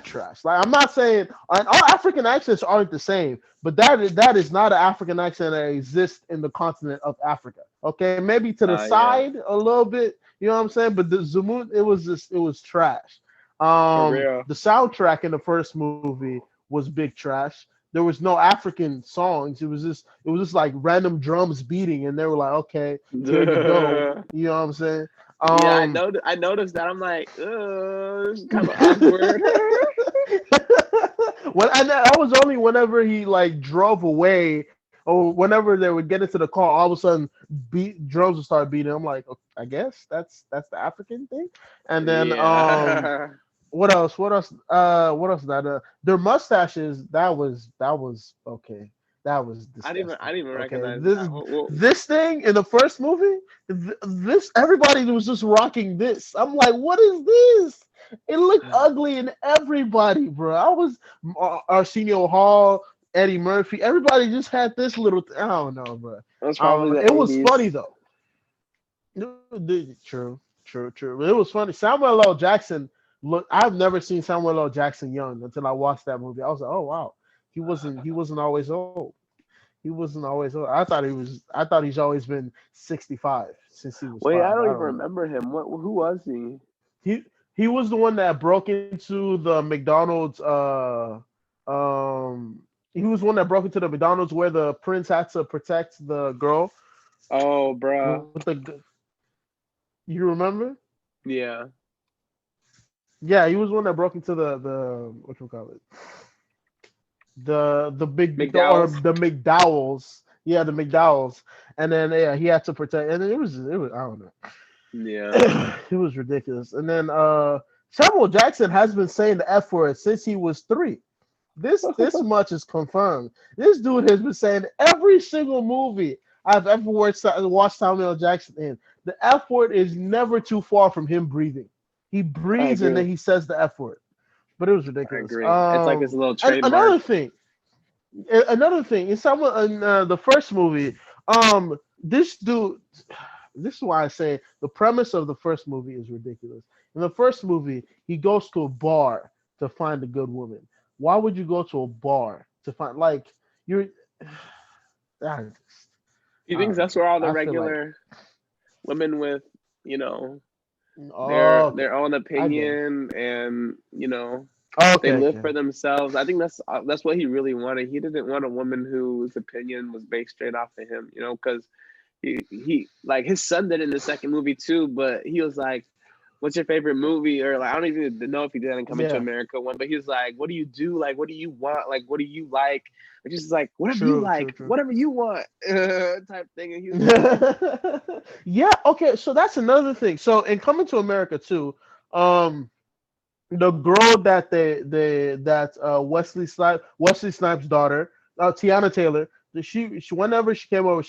trash. Like I'm not saying and all African accents aren't the same, but that is not an African accent that exists in the continent of Africa. Okay, maybe to the yeah, side a little bit, you know what I'm saying? But the Zamut, it was trash. for real. The soundtrack in the first movie was big trash. There was no African songs. It was just like random drums beating, and they were like, okay, here you go. You know what I'm saying? Yeah, I Um, know. I noticed that. I'm like, it's kind of awkward. when and that was only whenever he like drove away or whenever they would get into the car, all of a sudden drums would start beating. I'm like, "Okay, I guess that's the African thing. And then Yeah. what else? What else? What else? That their mustaches. That was okay. That was I disgusting. didn't even Okay, recognize this that. this thing in the first movie, this everybody was just rocking this. I'm like, what is this? It looked ugly in everybody, bro. I was Arsenio Hall, Eddie Murphy. Everybody just had this little. I don't know, bro. That's I don't probably know. the It was funny 80s. though. True, true, true. It was funny. Samuel L. Jackson. Look, I've never seen Samuel L. Jackson young until I watched that movie. I was like, oh wow, he wasn't always old. He wasn't always old. I thought he's always been 65 since he was Wait, I five. don't I even don't know. remember him. Who was he? He he was the one that broke into the McDonald's. He was the one that broke into the McDonald's where the prince had to protect the girl Oh, bruh. with the. You remember? Yeah. Yeah, he was one that broke into the what you call it, the big or McDowell's. the McDowells. Yeah, the McDowells, and then yeah, he had to protect, and it was I don't know, Yeah. it was ridiculous. And then Samuel Jackson has been saying the F word since he was 3. This much is confirmed. This dude has been saying every single movie I've ever watched Samuel Jackson in. The F word is never too far from him breathing. He I breathes and then agree. he says the F word. But it was I ridiculous. agree. It's like his little And trademark. another thing in the first movie, this dude, this is why I say the premise of the first movie is ridiculous. In the first movie, he goes to a bar to find a good woman. Why would you go to a bar to find like you're? I just, He I thinks don't that's know. where all the I feel like regular women with, you know, oh, okay, their own I get it. opinion and, they Okay, live okay, for themselves. I think that's what he really wanted. He didn't want a woman whose opinion was based straight off of him, because he like his son did in the second movie too, but he was like, what's your favorite movie? Or like I don't even know if he did in Coming to yeah, America one, but he was like, what do you do? Like what do you want? Like what do you like? Which is like whatever you true, true, like, true. whatever you want type thing. And he was like, Yeah, okay, so that's another thing. So in Coming to America too, um, the girl that Wesley Snipes' daughter, Tiana Taylor, she whenever she came over,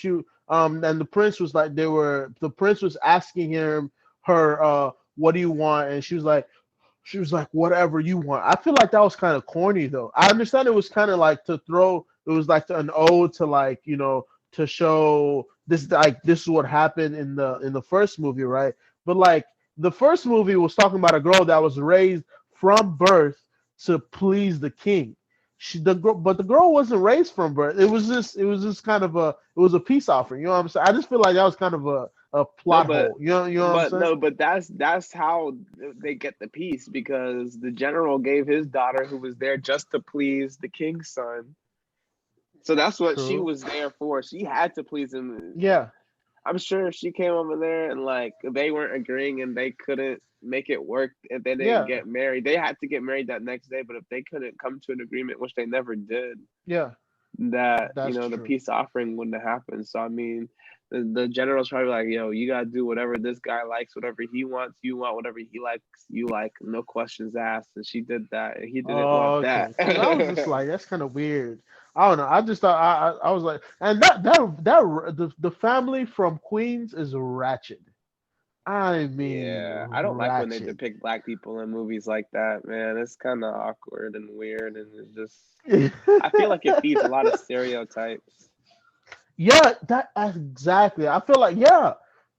and the prince was like the prince was asking her what do you want, and she was like whatever you want. I feel like that was kind of corny though. I understand it was kind of like to throw it was like an ode to like to show this, like this is what happened in the first movie, right? But like the first movie was talking about a girl that was raised from birth to please the king. But the girl wasn't raised from birth. It was just kind of a peace offering. You know what I'm saying? I just feel like that was kind of a No, plot hole. You know what I'm saying? but that's how they get the peace, because the general gave his daughter, who was there just to please the king's son. So that's what she True. was there for. She had to please him. Yeah. I'm sure if she came over there and like they weren't agreeing and they couldn't make it work if they didn't Yeah. get married, they had to get married that next day. But if they couldn't come to an agreement, which they never did, Yeah. that That's the true. peace offering wouldn't have happened. So I mean, the general's probably like, yo, you gotta do whatever this guy likes, whatever he wants, you want whatever he likes, you like, no questions asked. And she did that, and he didn't want that. Okay, because I was just like, that's kind of weird. I don't know. I just thought I was like, and the family from Queens is ratchet. I mean, Yeah, I don't like when they ratchet. depict black people in movies like that, man. It's kind of awkward and weird, and it just, I feel like it feeds a lot of stereotypes. Yeah, that exactly. I feel like yeah.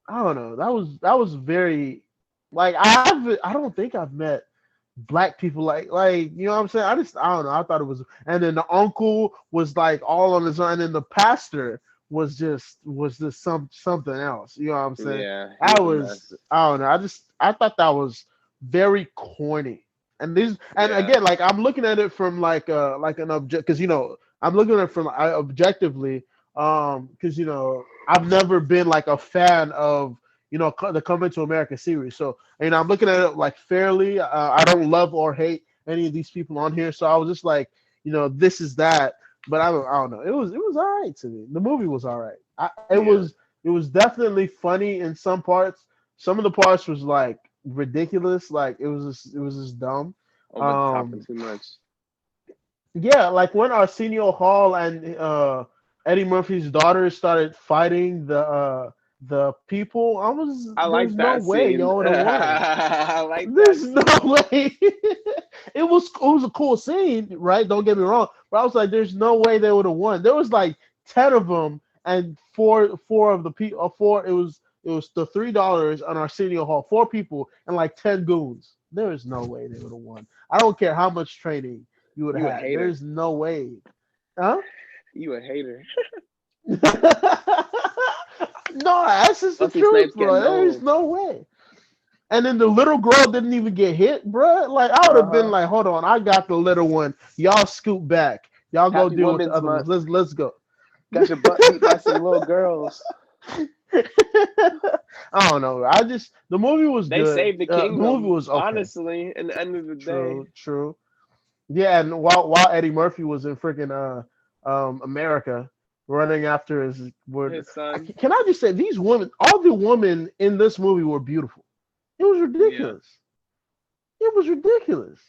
I don't know. That was very like I don't think I've met black people like you know what I'm saying. I don't know. I thought it was, and then the uncle was like all on his own, and then the pastor was just something else. You know what I'm saying? Yeah, he I was a was mess. I don't know. I thought that was very corny. And Yeah, again, like I'm looking at it from like an object, because I'm looking at it from objectively, because I've never been like a fan of the Coming to America series. So I'm looking at it like fairly. I don't love or hate any of these people on here, so I was just like, this is that. But I don't know. It was all right to me. The movie was all right. It yeah, was definitely funny in some parts. Some of the parts was like ridiculous. Like it was just dumb. over the top and Um, too much. yeah, like when Arsenio Hall and Eddie Murphy's daughter started fighting the people, I there's like no that way scene. y'all would have won. I like that There's no scene. way. It was a cool scene, right? Don't get me wrong, but I was like, there's no way they would have won. There was like 10 of them, and four of the people, four. It was the $3 on Arsenio Hall, four people, and like 10 goons. There is no way they would have won. I don't care how much training you would You a have had. hater. There's no way, huh? You a hater. No, that's just the Wesley truth, Snipes bro. getting There's old. no way. And then the little girl didn't even get hit, bro. Like I would Uh have been huh. like, hold on, I got the little one. Y'all scoot back. Y'all go Happy deal with the Women's other ones. Month. Let's go. Got your butt beat by some little girls. I don't know. The movie was They good. saved the The movie kingdom, was okay. honestly, in the end of the day. True, true. Yeah, and while Eddie Murphy was in freaking America running after his word, His son. can I just say these women, all the women in this movie were beautiful. It was Yeah. ridiculous. It was ridiculous.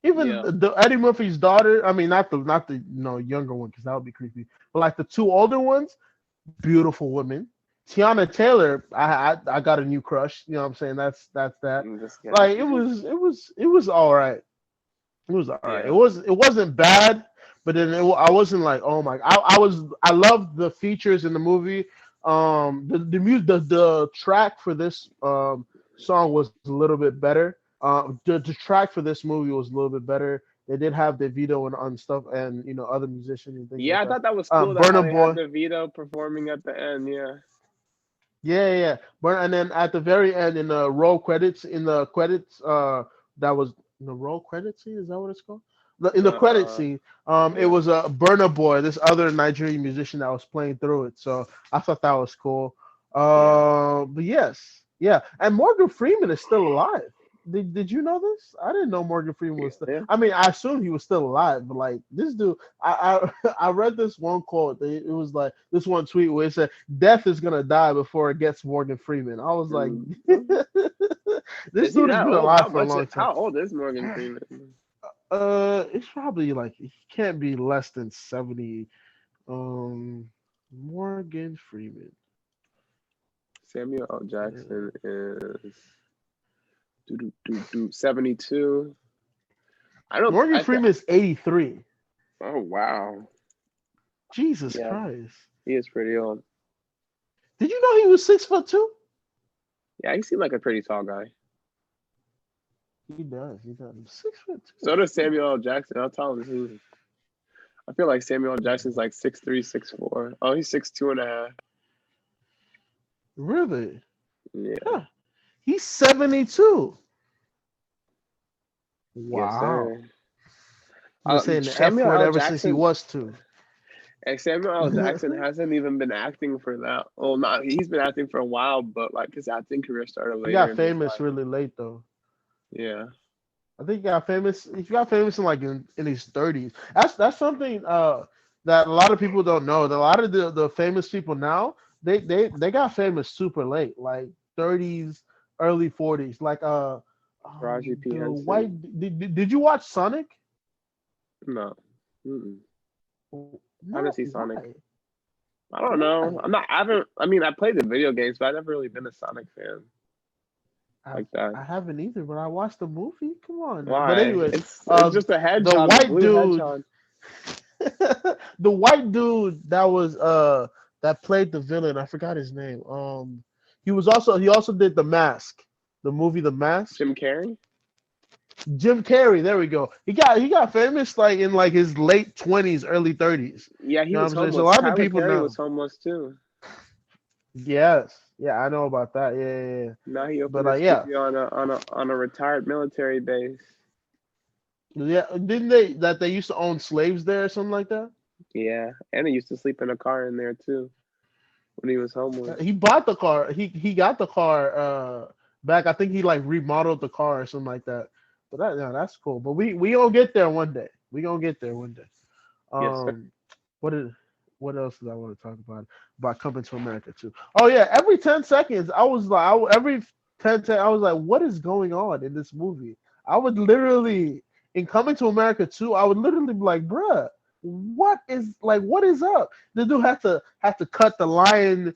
Even Yeah. the Eddie Murphy's daughter. I mean, not the younger one, because that would be creepy. But like the two older ones, beautiful women. Tiana Taylor, I got a new crush. You know what I'm saying? That's that. This guy. Like it was all right. It was all right. It Yeah. was it wasn't bad, but then I wasn't like, oh my. I loved the features in the movie. The track for this song was a little bit better. The track for this movie was a little bit better. They did have the Vito and stuff, and other musicians and things Yeah, like I that. thought that was cool that how Burna they had Boy, the Vito performing at the end. Yeah. yeah, yeah, yeah. And then at the very end, in the roll credits, that was in the roll credit scene. Is that what it's called? In the credit Uh, scene, it yeah. was a Burna Boy, this other Nigerian musician that was playing through it. So I thought that was cool. Yeah. But yes, yeah, and Morgan Freeman is still alive. Did you know this? I didn't know Morgan Freeman was still. Yeah. I mean, I assumed he was still alive, but like this dude, I read this one quote. It was like this one tweet where it said, "Death is gonna die before it gets Morgan Freeman." I was like, Mhm. this Is he dude has that been old? alive for a long time. How old is Morgan Freeman? It's probably like he can't be less than 70. Morgan Freeman. Samuel L. Uh, Jackson is 72. I don't. Morgan Freeman is 83. Oh wow. Jesus Yeah. Christ. He is pretty old. Did you know he was 6'2"? Yeah, he seemed like a pretty tall guy. He does. He does. 6'2". So does Samuel L. Jackson. How tall is he? I feel like Samuel L. Jackson's like 6'3", 6'4". Oh, he's 6'2.5". Really? Yeah. Huh. He's 72. Yes, Wow. sir. Been saying the F Samuel word L. ever since he Jackson. was 2. And Samuel L. Jackson hasn't even been acting for that. Well, not he's been acting for a while, but like his acting career started He later got in his famous life. really late though. Yeah. I think he got famous. He got famous in like in his 30s. That's something that a lot of people don't know. That a lot of the famous people now they got famous super late, like 30s, early 40s. Like Raji P. the Henson. white. Did you watch Sonic? No. Mm-mm. I No. haven't seen Sonic. Why? I don't know. Why? I'm not. I haven't. I mean, I played the video games, but I've never really been a Sonic fan like that. I haven't either, but I watched the movie. Come on now. But Why? anyways, It's just a the hedgehog, a white blue dude, hedgehog. the white dude that was that played the villain. I forgot his name. He also did The Mask, the movie The Mask. Jim Carrey. Jim Carrey. There we go. He got famous like in like his late 20s, early 30s. Yeah, he You know what was I'm saying? So a homeless. lot of Tyler people Perry know. was homeless too. Yes. Yeah, I know about that. Yeah, yeah, yeah. Now he opened But a yeah. studio on a retired military base. Yeah, didn't they used to own slaves there or something like that? Yeah, and he used to sleep in a car in there too when he was homeless. He bought the car. He got the car back. I think he like remodeled the car or something like that. But that's cool. But we gonna get there one day. We gonna get there one day. Yes, sir. Um, what is what else did I want to talk about coming to America too? Oh yeah, every 10 seconds I was like, every 10 I was like, what is going on in this movie? I would literally in Coming to America too. I would literally be like, bruh, what is up? The dude had to cut the lion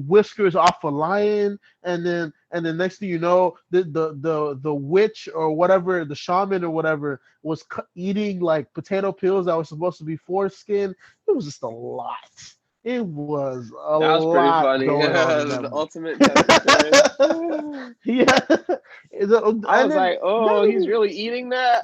whiskers off a lion, and then next thing you know, the witch or whatever, the shaman or whatever was eating like potato peels that were supposed to be foreskin. It was just a lot. It was a That was pretty lot funny. going on in that The movie. ultimate test of courage. Yeah, I and was then like, oh, not he's even. really eating that.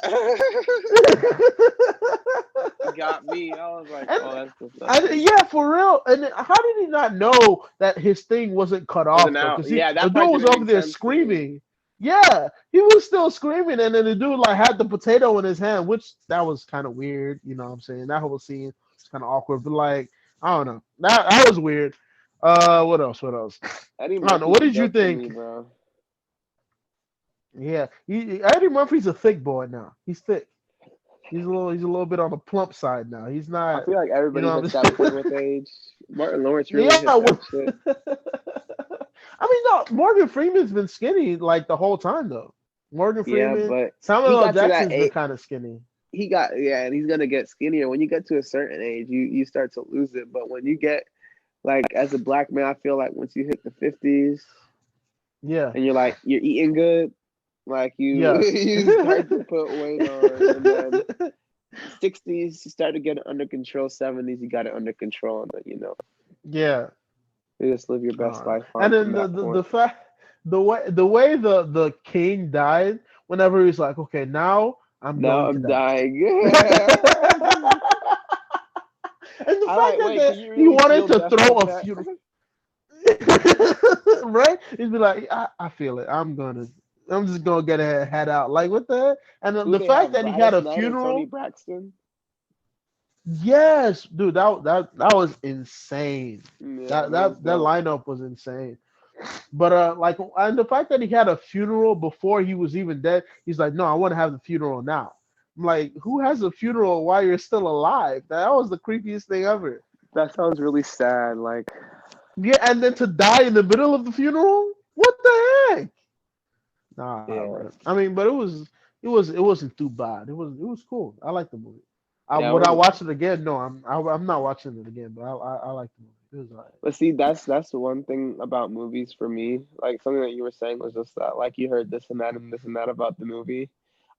He got me. I was like, And oh, that's disgusting. yeah, for real. And how did he not know that his thing wasn't cut Wasn't off though? out. Because Yeah, the that part dude was didn't over make there sense to me. screaming. Yeah, he was still screaming, and then the dude like had the potato in his hand, which that was kind of weird. You know what I'm saying? That whole scene was kind of awkward, but like I don't know, that was weird. What else? What else? Eddie I don't know. Murphy's What a did you joke to me, think? bro. Yeah, Eddie Murphy's a thick boy now. He's thick. He's a little bit on the plump side now. He's I not. feel like You everybody know hits what that point I'm with age. Martin Lawrence really Yeah, hit that shit. I mean, no, Morgan Freeman's been skinny like the whole time though. Morgan Yeah, Freeman, but he Samuel L. got to that Jackson's been age. kind of skinny. Yeah, and he's gonna get skinnier. When you get to a certain age, you start to lose it. But when you get like as a black man, I feel like once you hit the 50s Yeah. and you're eating good, like you Yes. you start to put weight on, and then 60s you start to get it under control. 70s you got it under control, and then Yeah. you just live your best life And on from then that the point. fact the way the king died, whenever he's like, okay, now I'm Now going to I'm die. dying. And the I fact like, that wait, can you he really wanted feel to death throw like a that? funeral. Right? He'd be like, I feel it. I'm just gonna get a head out. Like what the heck? And Who the they fact have? that he had Gladys a Knight and Tony funeral, Braxton? yes, dude, that was insane. Yeah, That that was that that dope. lineup was insane. But like, and the fact that he had a funeral before he was even dead, he's like, no, I want to have the funeral now. I'm like, who has a funeral while you're still alive? That was the creepiest thing ever. That sounds really sad. Like, Yeah, and then to die in the middle of the funeral? What the heck? Nah, yeah, bro. I mean, but it wasn't too bad. It was cool. I like the movie. yeah, it Would I wasn't. watch it again? No, I'm not watching it again. But I like the movie. It was alright. But see, that's the one thing about movies for me. Like something that you were saying was just that, like you heard this and that and this and that about the movie.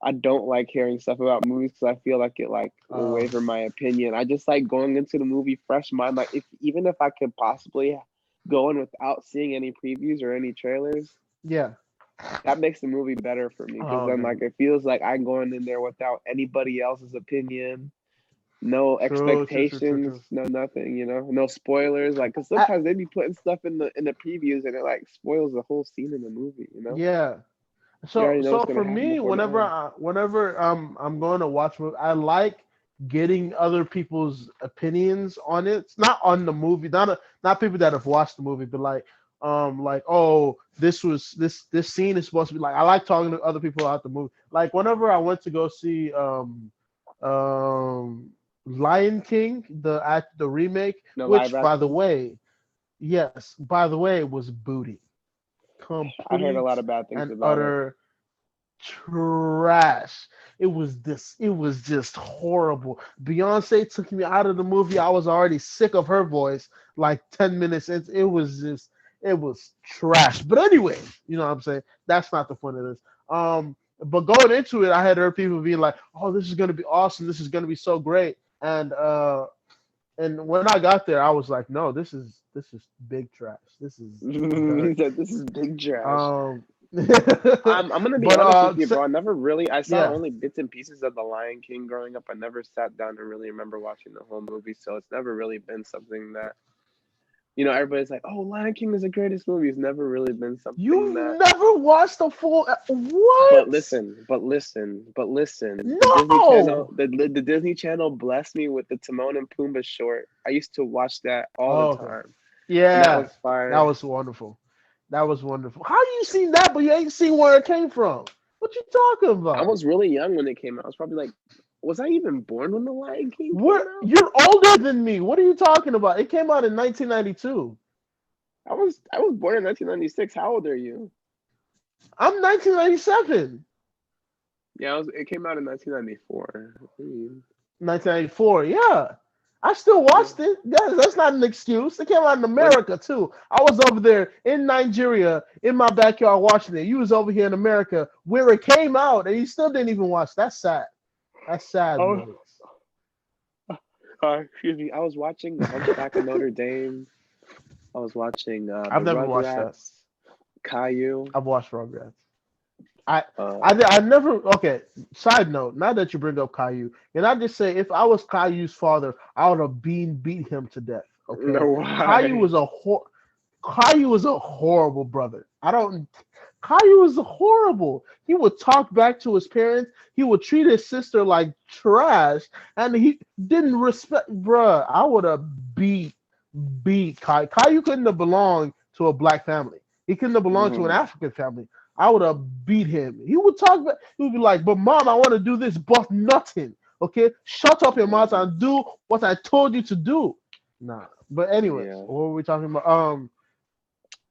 I don't like hearing stuff about movies because I feel like it like will Um, waver my opinion. I just like going into the movie fresh mind. Like if even if I could possibly go in without seeing any previews or any trailers, yeah. that makes the movie better for me because Oh, then okay. like it feels like I'm going in there without anybody else's opinion, no True, true, true, true, expectations, true. no nothing, no spoilers. Like, cause I, sometimes they be putting stuff in the previews and it like spoils the whole scene in the movie. yeah. You So already know what's so gonna for happen me, before the whenever end. I'm going to watch movie, I like getting other people's opinions on it. It's not on the movie, not people that have watched the movie, but like oh this scene is supposed to be like I like talking to other people about the movie. Like whenever I went to go see um Lion King, the remake, No live which by the action. way, yes, by the way, was booty. I heard a Complete lot of bad things and about it. utter trash. It was just horrible. Beyonce took me out of the movie. I was already sick of her voice like 10 minutes. It was trash. But anyway, you know what I'm saying? That's not the point of this. But going into it, I had heard people being like, "Oh, this is gonna be awesome. This is gonna be so great." And when I got there, I was like, "No, this is big trash. This is He dirt." said, "This is big trash." Um, I'm gonna be but honest with you, bro. I never really I saw yeah. only bits and pieces of The Lion King growing up. I never sat down and really remember watching the whole movie, so it's never really been something that everybody's like, "Oh, Lion King is the greatest movie." It's never really been something You've that. never watched the full But what? listen, but listen, but listen. The Disney Channel, No. the Disney Channel blessed me with the Timon and Pumbaa short. I used to watch that all the Oh, okay. time, and that Yeah, was that fire. was wonderful. That was wonderful. How you seen that, but you ain't seen where it came from? What you talking I about? was really young when it came out. I was probably like, was I even born when The Lion King came Where out? you're older than me. What are you talking about? It came out in 1992. I was born in 1996. How old are you? I'm 1997. It came out in 1994. 1994. Yeah. I still Yeah. watched it. That's not an excuse. It came out in When America too. I was over there in Nigeria in my backyard watching it. You was over here in America where it came out and you still didn't even watch. That's sad. That's sad, oh, Maurice. excuse me, I was watching The Hunchback of Notre Dame. I was watching I've the never watched that. Rugrats, Caillou. I've watched Rugrats. I, Uh, I never. Okay. Side note. Now that you bring up Caillou, and I just say, if I was Caillou's father, I would have beat him to death. Okay. no, Caillou why? was a Caillou was a horrible brother. I don't. Caillou was horrible. He would talk back to his parents. He would treat his sister like trash, and he didn't respect. Bruh, I would have beat Caillou. Caillou couldn't have belonged to a black family. He couldn't have belonged to an Mhm. African family. I would have beat him. He would talk back. He would be like, "But mom, I want to do this, but nothing. Okay, shut up your mouth Mhm. and do what I told you to do." Nah. But anyways, Yeah, what were we talking about?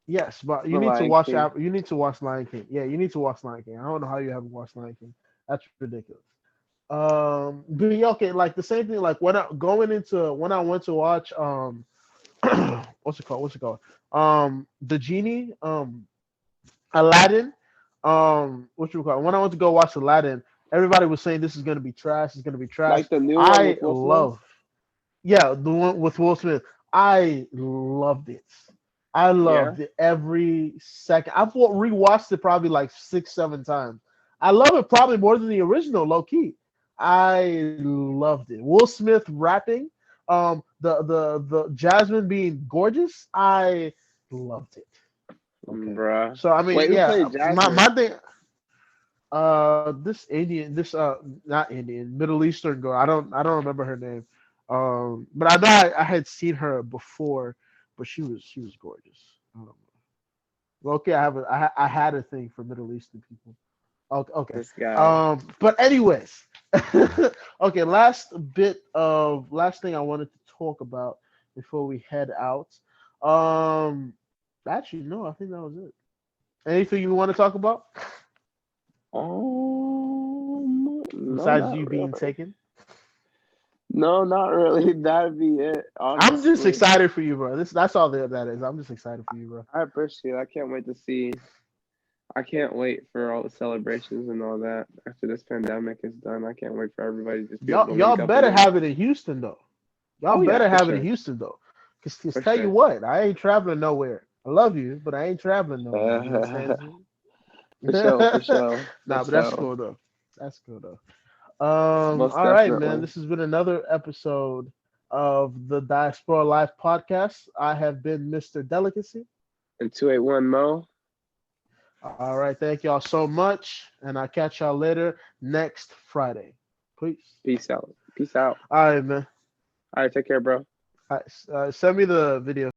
Yes, but you The need to Lion watch King. that. You need to watch Lion King. Yeah, you need to watch Lion King. I don't know how you haven't watched Lion King. That's ridiculous. But yeah, okay, like the same thing. Like when I went to watch what's it called? What's it called? The genie Aladdin. What you call it? When I went to go watch Aladdin, everybody was saying this is gonna be trash. It's gonna be trash. Like the new one I with Will Smith. love Yeah, the one with Will Smith. I loved it. I Yeah. loved it every second. I've rewatched it probably like 6, 7 times. I love it probably more than the original, low key. I loved it. Will Smith rapping, the Jasmine being gorgeous. I loved it. Okay, Bruh. so I mean, Wait, who yeah, played my Jasmine? thing. This Indian, this not Indian, Middle Eastern girl. I don't remember her name. But I know I had seen her before, but she was gorgeous. Well, okay, I had a thing for Middle Eastern people. Okay, okay. This guy. But anyways, okay. Last thing I wanted to talk about before we head out. Um, actually, no, I think that was it. Anything you want to talk about No, besides not you being really. taken? No, not really. That'd be it, I'm just honestly. excited for you, bro. That's all that is. I'm just excited for you, bro. I appreciate it. I can't wait to see. I can't wait for all the celebrations and all that after this pandemic is done. I can't wait for everybody to just be able to Y'all link up better again. have it in Houston though. Y'all Oh yeah, better for have it in sure, Houston though. Cause for tell you sure. what, I ain't traveling nowhere. I love you, but I ain't traveling nowhere. You know what I'm For saying? sure, for sure, for Nah, but that's sure. cool though. That's cool though. Most All right, man. definitely. This has been another episode of the Diaspora Life podcast. I have been Mr. Delicacy. And 281 Mo. All right, thank y'all so much, and I'll catch y'all later next Friday. Peace. Peace out. Peace out. All right, man. All right, take care, bro. All right, send me the video.